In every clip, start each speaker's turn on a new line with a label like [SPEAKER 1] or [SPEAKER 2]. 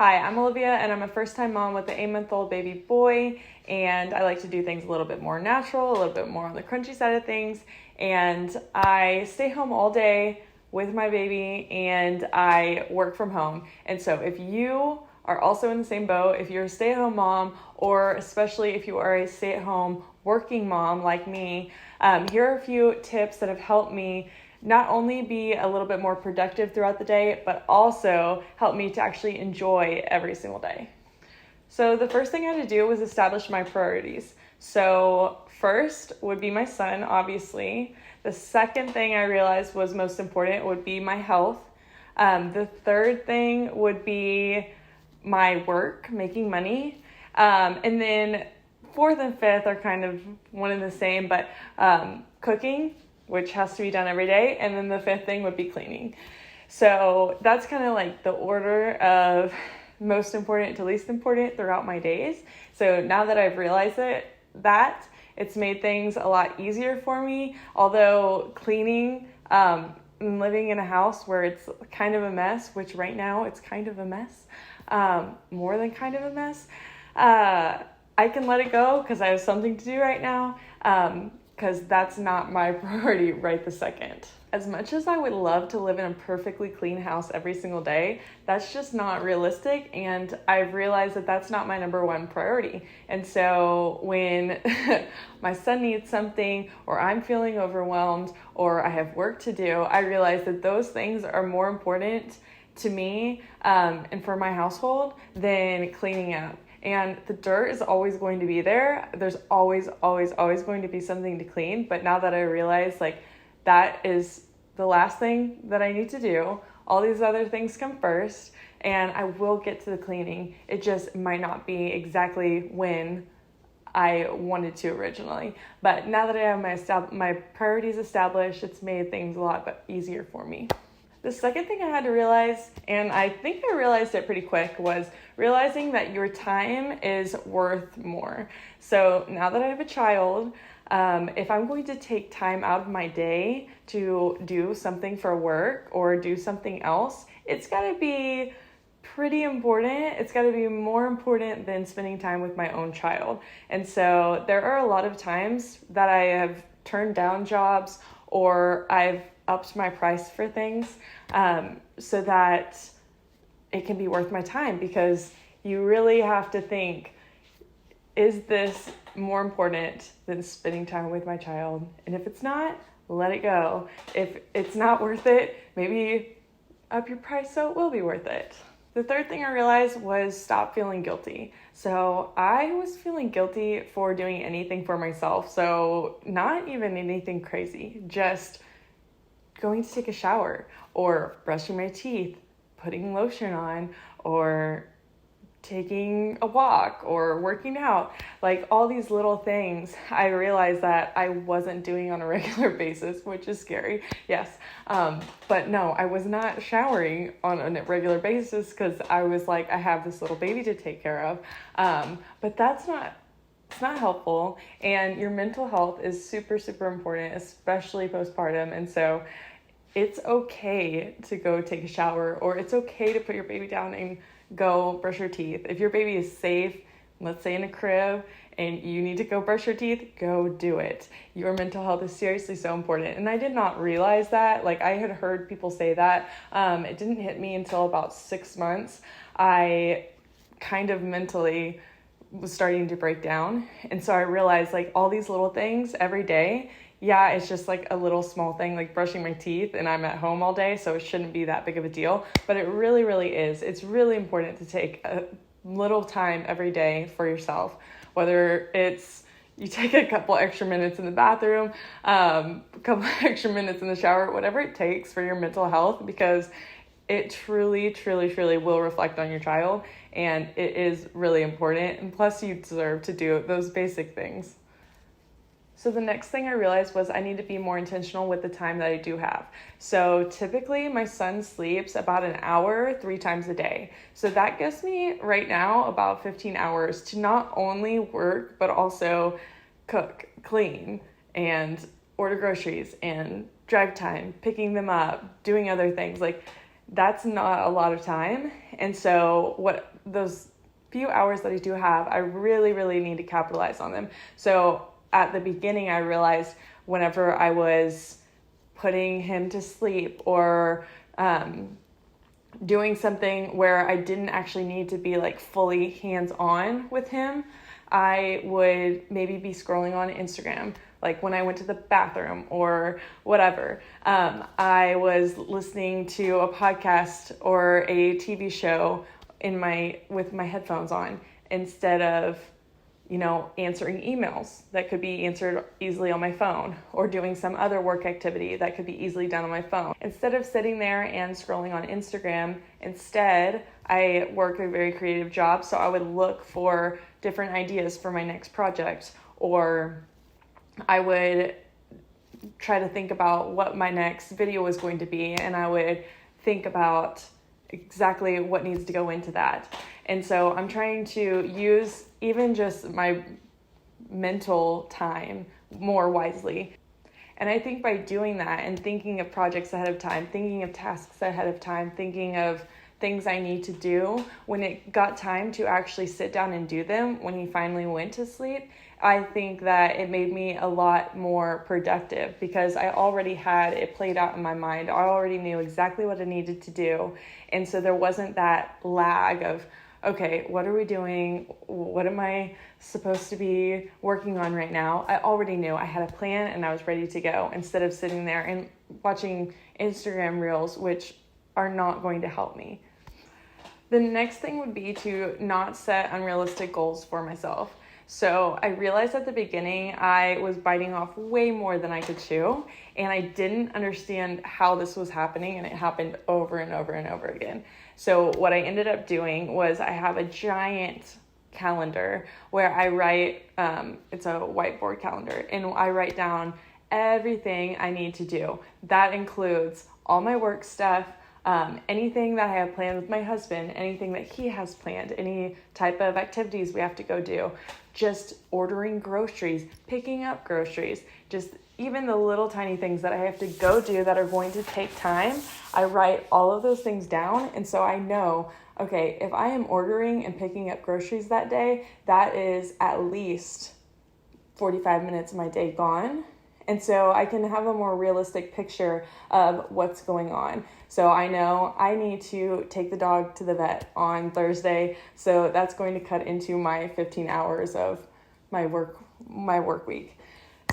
[SPEAKER 1] Hi, I'm Olivia, and I'm a first-time mom with an 8-month-old baby boy, and I like to do things a little bit more natural, a little bit more on the crunchy side of things, and I stay home all day with my baby, and I work from home. And so if you are also in the same boat, if you're a stay-at-home mom, or especially if you are a stay-at-home working mom like me, here are a few tips that have helped me not only be a little bit more productive throughout the day, but also help me to actually enjoy every single day. So the first thing I had to do was establish my priorities. So first would be my son, obviously. The second thing I realized was most important would be my health. The third thing would be my work, making money. And then fourth and fifth are kind of one and the same, but cooking, which has to be done every day. And then the fifth thing would be cleaning. So that's kind of like the order of most important to least important throughout my days. So now that I've realized it's made things a lot easier for me. Although cleaning, and living in a house where it's kind of a mess, which right now it's kind of a mess, more than kind of a mess, I can let it go because I have something to do right now. Because that's not my priority right this second. As much as I would love to live in a perfectly clean house every single day, that's just not realistic, and I've realized that that's not my number one priority. And so when my son needs something, or I'm feeling overwhelmed, or I have work to do, I realize that those things are more important to me and for my household than cleaning up. And the dirt is always going to be there. There's always going to be something to clean. But now that I realize that is the last thing that I need to do, all these other things come first, and I will get to the cleaning. It just might not be exactly when I wanted to originally. But now that I have my priorities established, it's made things a lot easier for me. The second thing I had to realize, and I think I realized it pretty quick, was realizing that your time is worth more. So now that I have a child, if I'm going to take time out of my day to do something for work or do something else, it's got to be pretty important. It's got to be more important than spending time with my own child. And so there are a lot of times that I have turned down jobs, or I've upped my price for things so that it can be worth my time, because you really have to think, is this more important than spending time with my child? And if it's not, let it go. If it's not worth it, maybe up your price so it will be worth it. The third thing I realized was stop feeling guilty. So I was feeling guilty for doing anything for myself. So not even anything crazy, just going to take a shower, or brushing my teeth, putting lotion on, or taking a walk, or working out. All these little things I realized that I wasn't doing on a regular basis, which is scary, yes. But no, I was not showering on a regular basis because I was I have this little baby to take care of. But it's not helpful, and your mental health is super, super important, especially postpartum. And so it's okay to go take a shower, or it's okay to put your baby down and go brush your teeth. If your baby is safe, let's say in a crib, and you need to go brush your teeth, go do it. Your mental health is seriously so important. And I did not realize that. I had heard people say that. It didn't hit me until about 6 months. I kind of mentally was starting to break down. And so I realized all these little things every day, yeah, it's just a little small thing, like brushing my teeth, and I'm at home all day, so it shouldn't be that big of a deal. But it really, really is. It's really important to take a little time every day for yourself, whether it's you take a couple extra minutes in the bathroom, a couple extra minutes in the shower, whatever it takes for your mental health, because it truly, truly, truly will reflect on your child, and it is really important. And plus, you deserve to do those basic things. So the next thing I realized was I need to be more intentional with the time that I do have. So typically my son sleeps about an hour 3 times a day. So that gives me right now about 15 hours to not only work, but also cook, clean, and order groceries, and drive time, picking them up, doing other things. that's not a lot of time. And so what those few hours that I do have, I really, really need to capitalize on them. So at the beginning, I realized whenever I was putting him to sleep or doing something where I didn't actually need to be like fully hands-on with him, I would maybe be scrolling on Instagram, like when I went to the bathroom or whatever. I was listening to a podcast or a TV show with my headphones on instead of, answering emails that could be answered easily on my phone, or doing some other work activity that could be easily done on my phone. Instead of sitting there and scrolling on Instagram, I work a very creative job, so I would look for different ideas for my next project, or I would try to think about what my next video was going to be, and I would think about exactly what needs to go into that. And so I'm trying to use even just my mental time more wisely. And I think by doing that and thinking of projects ahead of time, thinking of tasks ahead of time, thinking of things I need to do, when it got time to actually sit down and do them, when he finally went to sleep, I think that it made me a lot more productive because I already had it played out in my mind. I already knew exactly what I needed to do. And so there wasn't that lag of, okay, what are we doing? What am I supposed to be working on right now? I already knew. I had a plan and I was ready to go, instead of sitting there and watching Instagram reels, which are not going to help me. The next thing would be to not set unrealistic goals for myself. So I realized at the beginning I was biting off way more than I could chew, and I didn't understand how this was happening, and it happened over and over and over again. So what I ended up doing was I have a giant calendar where I write, it's a whiteboard calendar, and I write down everything I need to do. That includes all my work stuff, anything that I have planned with my husband, anything that he has planned, any type of activities we have to go do, just ordering groceries, picking up groceries, just even the little tiny things that I have to go do that are going to take time. I write all of those things down, and so I know, okay, if I am ordering and picking up groceries that day, that is at least 45 minutes of my day gone. And so I can have a more realistic picture of what's going on. So I know I need to take the dog to the vet on Thursday. So that's going to cut into my 15 hours of my work week.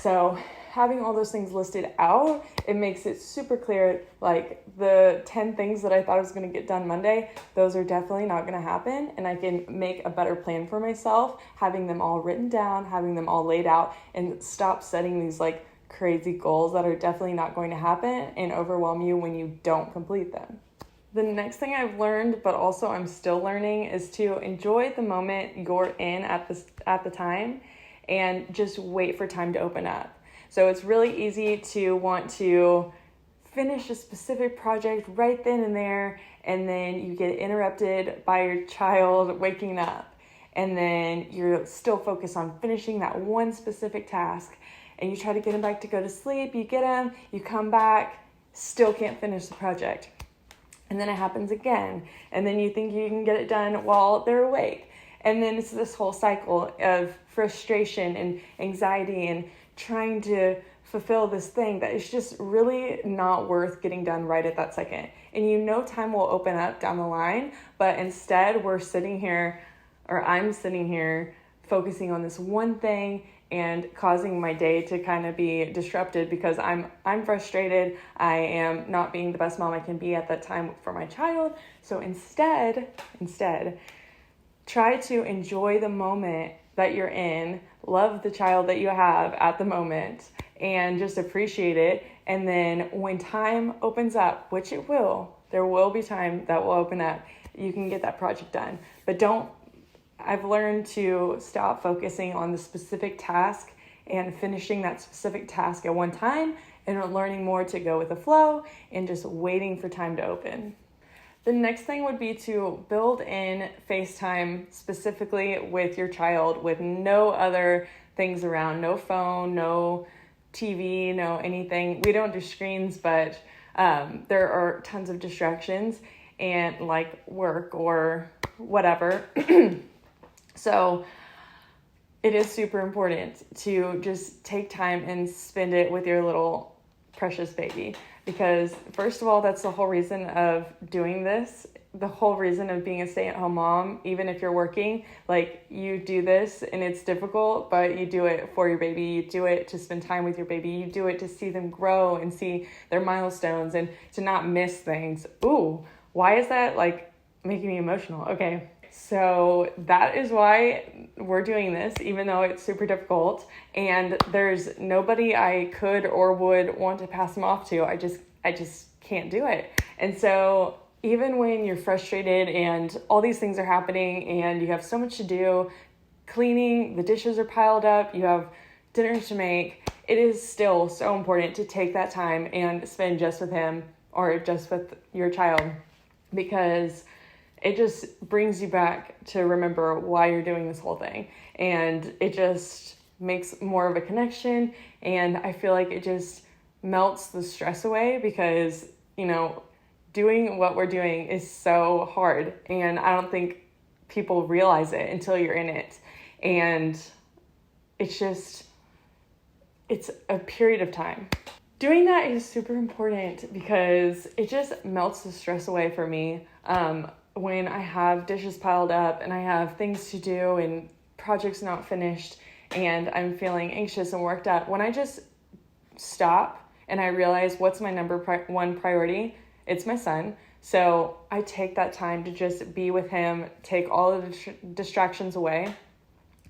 [SPEAKER 1] So having all those things listed out, it makes it super clear, like the 10 things that I thought I was going to get done Monday, those are definitely not going to happen. And I can make a better plan for myself, having them all written down, having them all laid out, and stop setting these like crazy goals that are definitely not going to happen and overwhelm you when you don't complete them. The next thing I've learned, but also I'm still learning, is to enjoy the moment you're in at the time and just wait for time to open up. So it's really easy to want to finish a specific project right then and there, and then you get interrupted by your child waking up, and then you're still focused on finishing that one specific task. And you try to get them back to go to sleep, you get them, you come back, still can't finish the project. And then it happens again. And then you think you can get it done while they're awake. And then it's this whole cycle of frustration and anxiety and trying to fulfill this thing that is just really not worth getting done right at that second. And time will open up down the line, but instead I'm sitting here focusing on this one thing and causing my day to kind of be disrupted because I'm frustrated. I am not being the best mom I can be at that time for my child. So instead, try to enjoy the moment that you're in, love the child that you have at the moment, and just appreciate it. And then when time opens up, which it will, there will be time that will open up, you can get that project done. But I've learned to stop focusing on the specific task and finishing that specific task at one time, and learning more to go with the flow and just waiting for time to open. The next thing would be to build in FaceTime specifically with your child, with no other things around, no phone, no TV, no anything. We don't do screens, but there are tons of distractions, and like work or whatever. So it is super important to just take time and spend it with your little precious baby, because first of all, that's the whole reason of doing this. The whole reason of being a stay-at-home mom, even if you're working, like you do this and it's difficult, but you do it for your baby. You do it to spend time with your baby. You do it to see them grow and see their milestones and to not miss things. Ooh, why is that like making me emotional? Okay. So that is why we're doing this, even though it's super difficult and there's nobody I could or would want to pass them off to. I just can't do it. And so even when you're frustrated and all these things are happening and you have so much to do, cleaning, the dishes are piled up, you have dinner to make, it is still so important to take that time and spend just with him or just with your child, because it just brings you back to remember why you're doing this whole thing. And it just makes more of a connection. And I feel like it just melts the stress away, because, you know, doing what we're doing is so hard. And I don't think people realize it until you're in it. And it's a period of time. Doing that is super important because it just melts the stress away for me. When I have dishes piled up and I have things to do and projects not finished and I'm feeling anxious and worked up, when I just stop and I realize what's my number one priority, it's my son. So I take that time to just be with him, take all of the distractions away.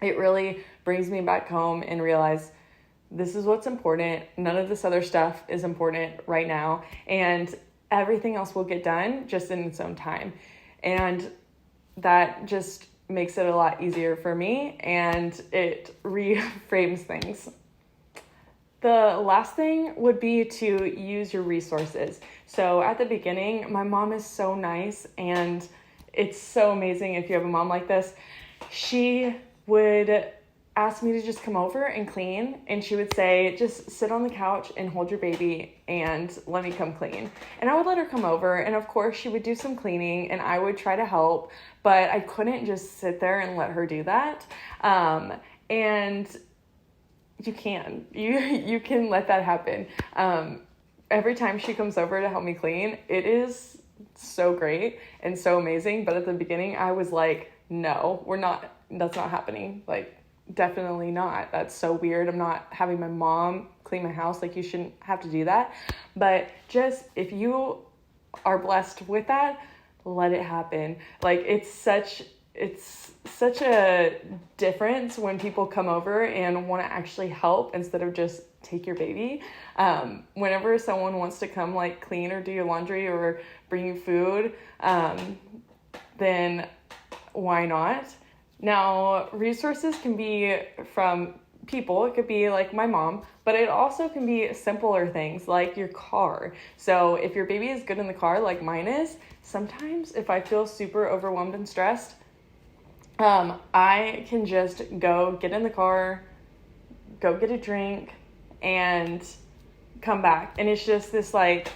[SPEAKER 1] It really brings me back home and realize this is what's important. None of this other stuff is important right now. And everything else will get done just in its own time. And that just makes it a lot easier for me, and it reframes things. The last thing would be to use your resources. So at the beginning, my mom is so nice, and it's so amazing if you have a mom like this. She would ask me to just come over and clean, and she would say, just sit on the couch and hold your baby and let me come clean. And I would let her come over, and of course she would do some cleaning and I would try to help, but I couldn't just sit there and let her do that. And you can let that happen. Every time she comes over to help me clean, it is so great and so amazing. But at the beginning I was like, no, that's not happening. Like, definitely not. That's so weird. I'm not having my mom clean my house. Like, you shouldn't have to do that. But just, if you are blessed with that, let it happen. Like, it's such a difference when people come over and want to actually help instead of just take your baby. Whenever someone wants to come like clean or do your laundry or bring you food, then why not? Now, resources can be from people. It could be like my mom, but it also can be simpler things like your car. So if your baby is good in the car, like mine is, sometimes if I feel super overwhelmed and stressed, I can just go get in the car, go get a drink, and come back. And it's just this like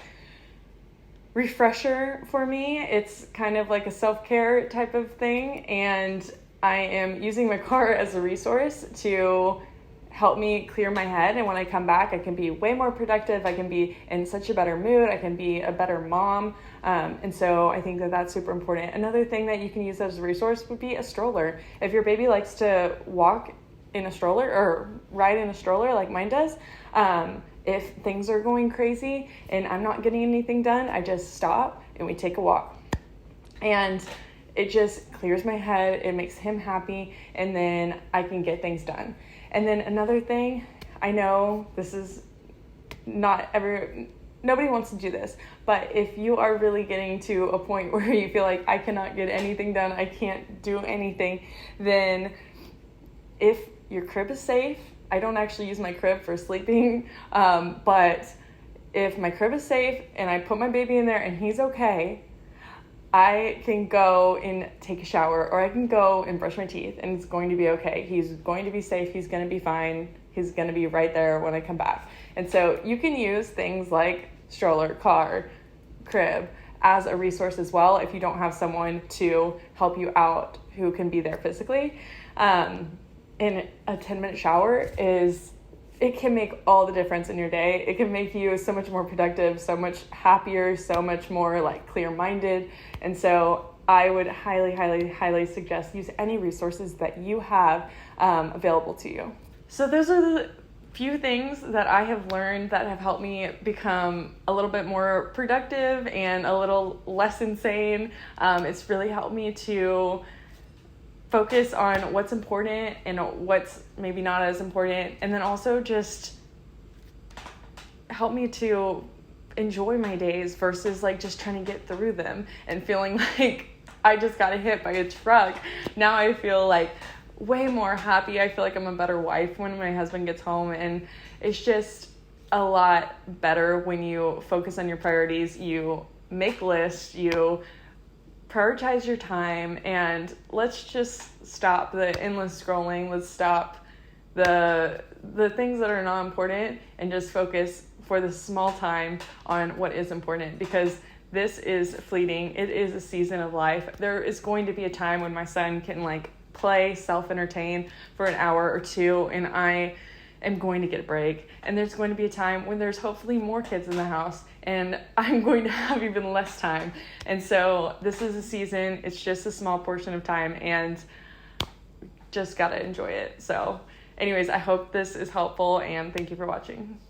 [SPEAKER 1] refresher for me. It's kind of like a self-care type of thing. And I am using my car as a resource to help me clear my head. And when I come back, I can be way more productive. I can be in such a better mood. I can be a better mom. And so I think that that's super important. Another thing that you can use as a resource would be a stroller. If your baby likes to walk in a stroller or ride in a stroller like mine does, if things are going crazy and I'm not getting anything done, I just stop and we take a walk. And it just clears my head. It makes him happy. And then I can get things done. And then another thing, I know this is nobody wants to do this, but if you are really getting to a point where you feel like I cannot get anything done, I can't do anything, then if your crib is safe, I don't actually use my crib for sleeping, but if my crib is safe and I put my baby in there and he's okay, I can go and take a shower, or I can go and brush my teeth, and it's going to be okay. He's going to be safe. He's going to be fine. He's going to be right there when I come back. And so you can use things like stroller, car, crib as a resource as well if you don't have someone to help you out who can be there physically. And a 10-minute shower it can make all the difference in your day. It can make you so much more productive, so much happier, so much more like clear-minded. And so I would highly, highly, highly suggest use any resources that you have available to you. So those are the few things that I have learned that have helped me become a little bit more productive and a little less insane. It's really helped me to focus on what's important and what's maybe not as important, and then also just help me to enjoy my days versus like just trying to get through them and feeling like I just got hit by a truck. Now I feel like way more happy. I feel like I'm a better wife when my husband gets home, and it's just a lot better when you focus on your priorities, you make lists, you prioritize your time, and let's just stop the endless scrolling. Let's stop the things that are not important and just focus for the small time on what is important, because this is fleeting. It is a season of life. There is going to be a time when my son can like play, self-entertain for an hour or two, and I am going to get a break. And there's going to be a time when there's hopefully more kids in the house and I'm going to have even less time. And so this is a season. It's just a small portion of time, and just gotta enjoy it. So anyways, I hope this is helpful, and thank you for watching.